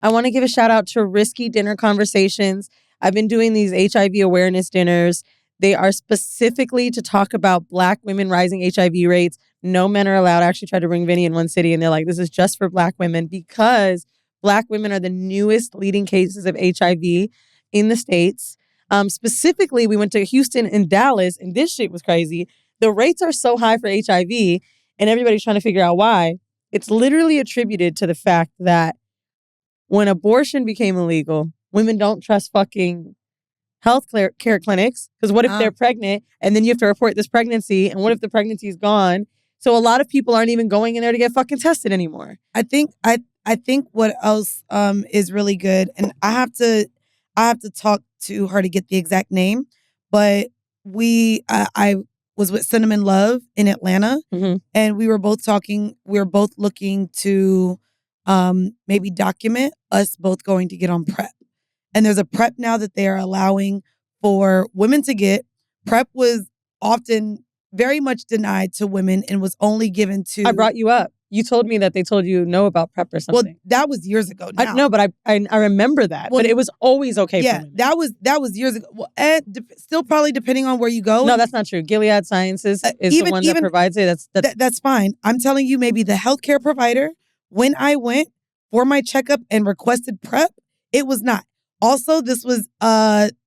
I want to give a shout out to Risky Dinner Conversations. I've been doing these HIV awareness dinners. They are specifically to talk about Black women rising HIV rates. No men are allowed. I actually tried to bring Vinny in one city and they're like, this is just for Black women because Black women are the newest leading cases of HIV in the States. Specifically, we went to Houston and Dallas, and this shit was crazy. The rates are so high for HIV, and everybody's trying to figure out why. It's literally attributed to the fact that when abortion became illegal, women don't trust fucking health care clinics. Because what if they're pregnant and then you have to report this pregnancy? And what if the pregnancy is gone? So a lot of people aren't even going in there to get fucking tested anymore. I think what else is really good, and I have to talk to her to get the exact name, but I was with Cinnamon Love in Atlanta, and we were both looking to maybe document us both going to get on PrEP. And there's a PrEP now that they are allowing for women to get. PrEP was often very much denied to women and was only given to... I brought you up. You told me that they told you no about PrEP or something. Well, that was years ago now. No, but I remember that. Well, but it was always okay for women. that was years ago. Well, and still probably depending on where you go. No, that's not true. Gilead Sciences is the one that provides it. That's fine. I'm telling you, maybe the healthcare provider, when I went for my checkup and requested PrEP, it was not. Also, this was,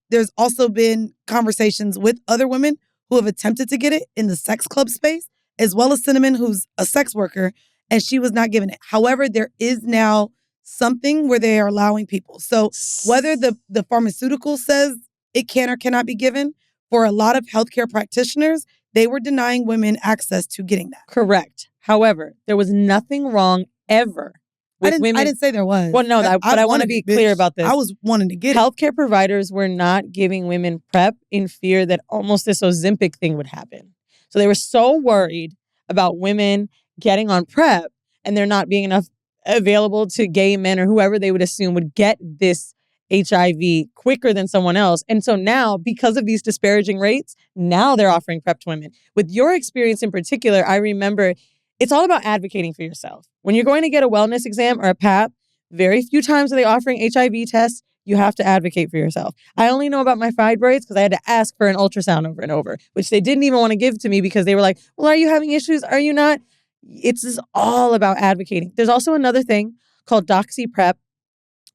there's also been conversations with other women who have attempted to get it in the sex club space, as well as Cinnamon, who's a sex worker, and she was not given it. However, there is now something where they are allowing people. So whether the pharmaceutical says it can or cannot be given, for a lot of healthcare practitioners, they were denying women access to getting that. Correct. However, there was nothing wrong ever. I didn't say there was. Well, no, but I want to be clear about this. I was wanting to get it. Healthcare providers were not giving women PrEP in fear that almost this Ozempic thing would happen. So they were so worried about women getting on PrEP and there not being enough available to gay men or whoever they would assume would get this HIV quicker than someone else. And so now, because of these disparaging rates, now they're offering PrEP to women. With your experience in particular, I remember it's all about advocating for yourself. When you're going to get a wellness exam or a PAP, very few times are they offering HIV tests. You have to advocate for yourself. I only know about my fibroids because I had to ask for an ultrasound over and over, which they didn't even want to give to me because they were like, well, are you having issues? Are you not? It's just all about advocating. There's also another thing called Doxy Prep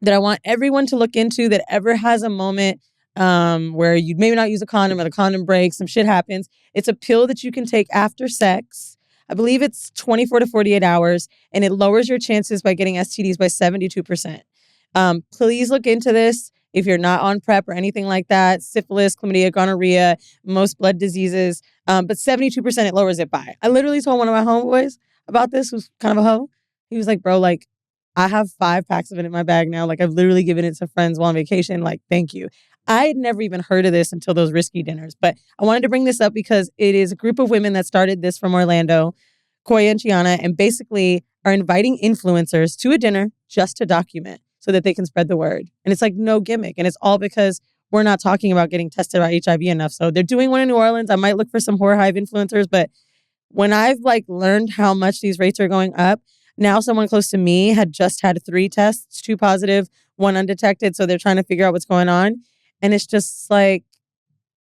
that I want everyone to look into that ever has a moment where you maybe not use a condom or the condom breaks, some shit happens. It's a pill that you can take after sex. I believe it's 24 to 48 hours, and it lowers your chances by getting STDs by 72%. Please look into this if you're not on PrEP or anything like that. Syphilis, chlamydia, gonorrhea, most blood diseases. But 72% it lowers it by. I literally told one of my homeboys about this, who's kind of a hoe. He was like, bro, like, I have 5 packs of it in my bag now. Like, I've literally given it to friends while on vacation. Like, thank you. I had never even heard of this until those Risky Dinners. But I wanted to bring this up because it is a group of women that started this from Orlando, Koya and Chiana, and basically are inviting influencers to a dinner just to document so that they can spread the word. And it's like no gimmick. And it's all because we're not talking about getting tested about HIV enough. So they're doing one in New Orleans. I might look for some Whore Hive influencers. But when I've learned how much these rates are going up, now someone close to me had just had 3 tests, 2 positive, 1 undetected. So they're trying to figure out what's going on. And it's just like,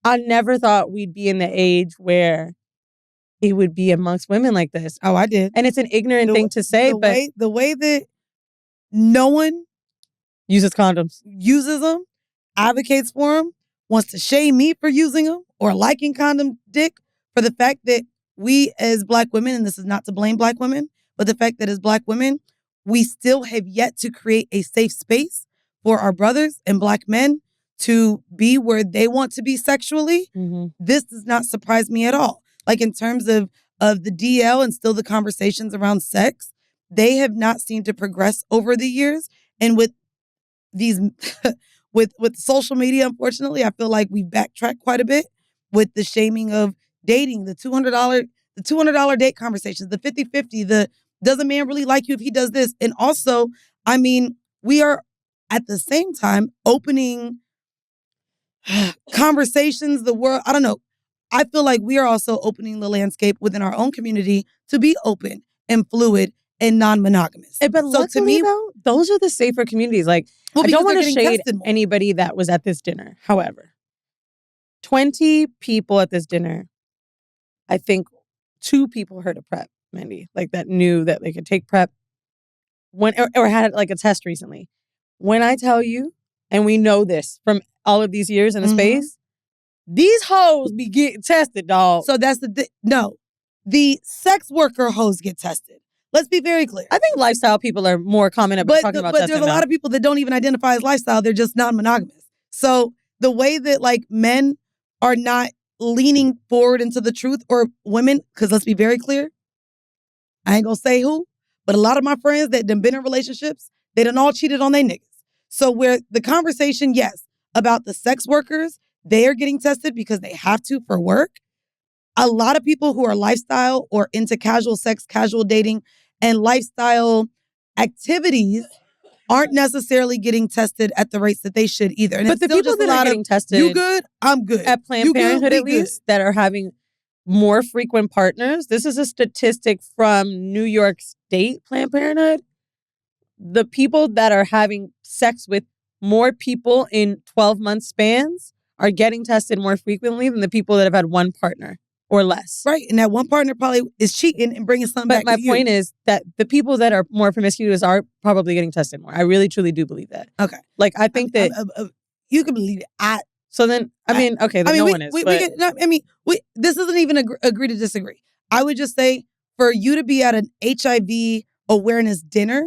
I never thought we'd be in the age where it would be amongst women like this. Oh, I did. And it's an ignorant thing to say, but the way that no one uses condoms, uses them, advocates for them, wants to shame me for using them or liking condom dick, for the fact that we as Black women, and this is not to blame Black women, but the fact that as Black women, we still have yet to create a safe space for our brothers and Black men to be where they want to be sexually. Mm-hmm. This does not surprise me at all. Like, in terms of the DL and still the conversations around sex, they have not seemed to progress over the years. And with these, with social media, unfortunately, I feel like we backtracked quite a bit with the shaming of dating, the $200 date conversations, the 50-50, the does a man really like you if he does this? And also, I mean, we are at the same time opening conversations, the world, I don't know. I feel like we are also opening the landscape within our own community to be open and fluid and non-monogamous. But luckily, though, those are the safer communities. Like, I don't want to shade anybody that was at this dinner. However, 20 people at this dinner, I think 2 people heard of PrEP, Mandy, like that knew that they could take PrEP or had like a test recently. When I tell you, and we know this from all of these years in the space, these hoes be getting tested, dog. So that's the sex worker hoes get tested. Let's be very clear. I think lifestyle people are more common about talking about testing. But there's a lot of people that don't even identify as lifestyle. They're just non-monogamous. So the way that like men are not leaning forward into the truth, or women, because let's be very clear, I ain't gonna say who, but a lot of my friends that done been in relationships, they done all cheated on their niggas. So where the conversation, yes, about the sex workers, they are getting tested because they have to for work. A lot of people who are lifestyle or into casual sex, casual dating, and lifestyle activities aren't necessarily getting tested at the rates that they should either. And but the people that are getting tested, you good, I'm good. At Planned Parenthood, at least, that are having more frequent partners. This is a statistic from New York State Planned Parenthood. The people that are having sex with more people in 12-month spans are getting tested more frequently than the people that have had one partner or less. Right. And that one partner probably is cheating and bringing something back to you. But my point is that the people that are more promiscuous are probably getting tested more. I really, truly do believe that. Okay. Like, I think that... you can believe it. So then, no one is. This isn't even agree to disagree. I would just say, for you to be at an HIV awareness dinner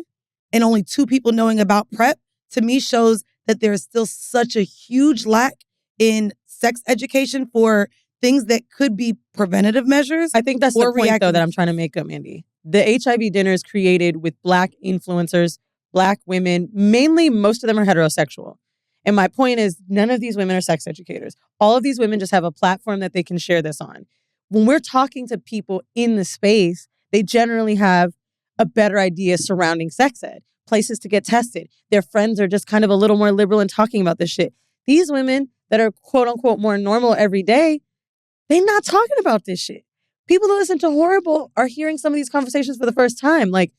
and only 2 people knowing about PrEP, to me shows that there is still such a huge lack in sex education for things that could be preventative measures. I think that's the point, though, that I'm trying to make up, Mandy. The HIV dinner is created with Black influencers, Black women. Mainly, most of them are heterosexual. And my point is, none of these women are sex educators. All of these women just have a platform that they can share this on. When we're talking to people in the space, they generally have a better idea surrounding sex ed, places to get tested. Their friends are just kind of a little more liberal in talking about this shit. These women that are quote unquote more normal every day, they're not talking about this shit. People that listen to Horrible are hearing some of these conversations for the first time. Like,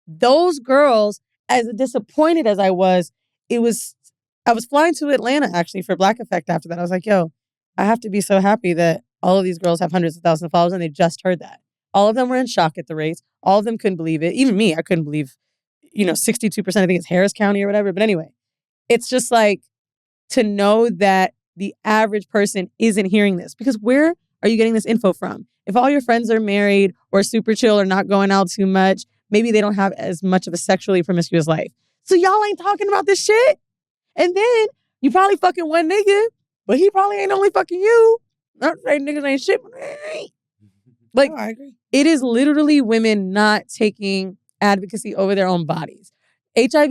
those girls, as disappointed as I was flying to Atlanta, actually, for Black Effect after that. I was like, yo, I have to be so happy that all of these girls have hundreds of thousands of followers, and they just heard that. All of them were in shock at the rates. All of them couldn't believe it. Even me, I couldn't believe, 62%, I think it's Harris County or whatever. But anyway, it's just like, to know that the average person isn't hearing this. Because where are you getting this info from? If all your friends are married or super chill or not going out too much, maybe they don't have as much of a sexually promiscuous life. So y'all ain't talking about this shit. And then you probably fucking one nigga, but he probably ain't only fucking you. Not saying niggas ain't shit. Like, I agree. It is literally women not taking advocacy over their own bodies. HIV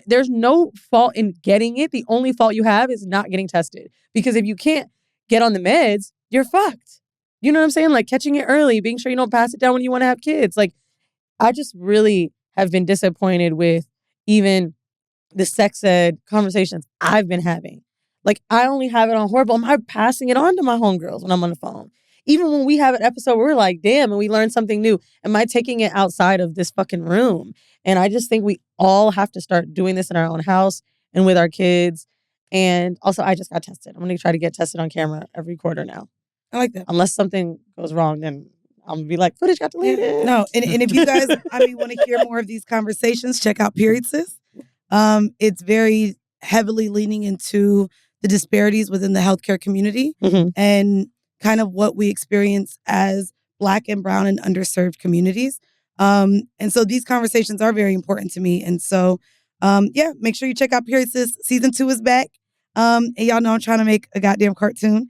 there's no fault in getting it. The only fault you have is not getting tested. Because if you can't get on the meds, you're fucked. You know what I'm saying? Like, catching it early, being sure you don't pass it down when you want to have kids. Like, I just really have been disappointed with even the sex ed conversations I've been having. Like, I only have it on Horrible. Am I passing it on to my homegirls when I'm on the phone? Even when we have an episode where we're like, damn, and we learn something new, am I taking it outside of this fucking room? And I just think we all have to start doing this in our own house and with our kids. And also, I just got tested. I'm going to try to get tested on camera every quarter now. I like that. Unless something goes wrong, then I'm going to be like, footage got deleted. No, and if you guys, want to hear more of these conversations, check out Period Sis. It's very heavily leaning into the disparities within the healthcare community and kind of what we experience as Black and brown and underserved communities. And so these conversations are very important to me. And so, make sure you check out Period Sis. Season 2 is back. And y'all know I'm trying to make a goddamn cartoon.